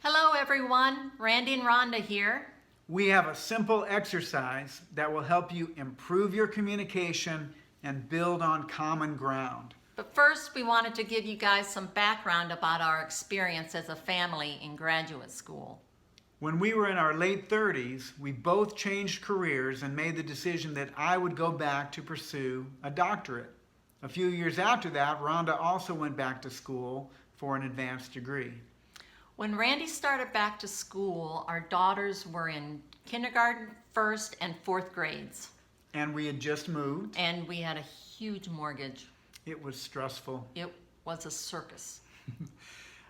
Hello everyone, Randy and Rhonda here. We have a simple exercise that will help you improve your communication and build on common ground. But first we wanted to give you guys some background about our experience as a family in graduate school. When we were in our late 30s, we both changed careers and made the decision that I would go back to pursue a doctorate. A few years after that, Rhonda also went back to school for an advanced degree. When Randy started back to school, our daughters were in kindergarten, first and fourth grades. And we had just moved. And we had a huge mortgage. It was stressful. It was a circus.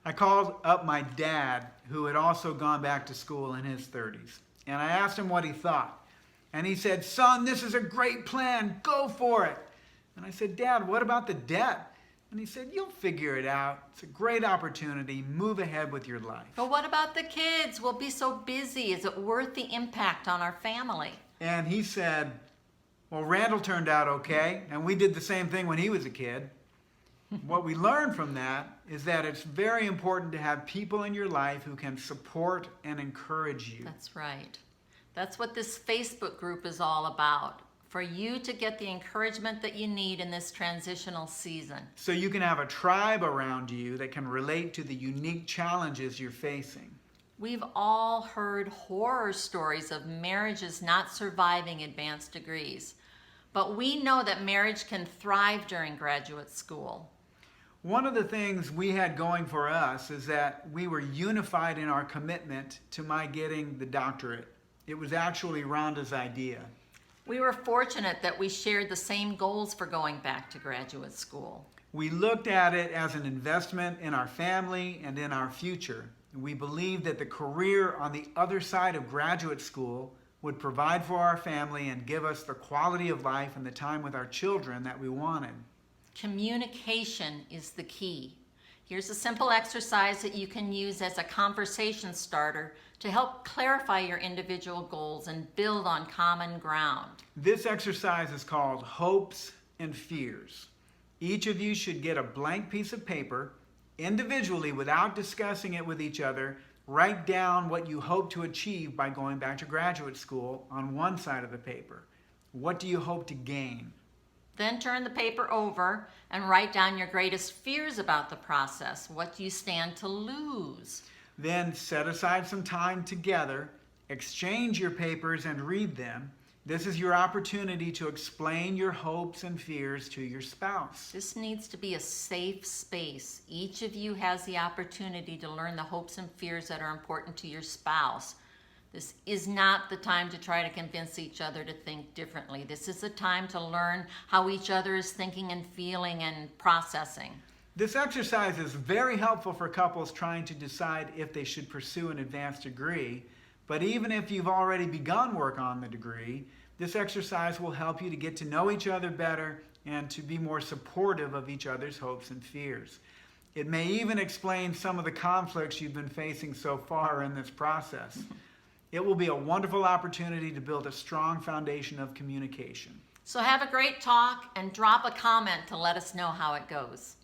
I called up my dad, who had also gone back to school in his 30s, and I asked him what he thought. And he said, "Son, this is a great plan. Go for it." And I said, "Dad, what about the debt?" And he said, "You'll figure it out. It's a great opportunity. Move ahead with your life." But what about the kids? We'll be so busy. Is it worth the impact on our family? And he said, "Well, Randall turned out okay, and we did the same thing when he was a kid." What we learned from that is that it's very important to have people in your life who can support and encourage you. That's right. That's what this Facebook group is all about, for you to get the encouragement that you need in this transitional season. So you can have a tribe around you that can relate to the unique challenges you're facing. We've all heard horror stories of marriages not surviving advanced degrees, but we know that marriage can thrive during graduate school. One of the things we had going for us is that we were unified in our commitment to my getting the doctorate. It was actually Rhonda's idea. We were fortunate that we shared the same goals for going back to graduate school. We looked at it as an investment in our family and in our future. We believed that the career on the other side of graduate school would provide for our family and give us the quality of life and the time with our children that we wanted. Communication is the key. Here's a simple exercise that you can use as a conversation starter to help clarify your individual goals and build on common ground. This exercise is called Hopes and Fears. Each of you should get a blank piece of paper, individually without discussing it with each other. Write down what you hope to achieve by going back to graduate school on one side of the paper. What do you hope to gain? Then turn the paper over and write down your greatest fears about the process. What do you stand to lose? Then set aside some time together, exchange your papers and read them. This is your opportunity to explain your hopes and fears to your spouse. This needs to be a safe space. Each of you has the opportunity to learn the hopes and fears that are important to your spouse. This is not the time to try to convince each other to think differently. This is the time to learn how each other is thinking and feeling and processing. This exercise is very helpful for couples trying to decide if they should pursue an advanced degree. But even if you've already begun work on the degree, this exercise will help you to get to know each other better and to be more supportive of each other's hopes and fears. It may even explain some of the conflicts you've been facing so far in this process. It will be a wonderful opportunity to build a strong foundation of communication. So have a great talk and drop a comment to let us know how it goes.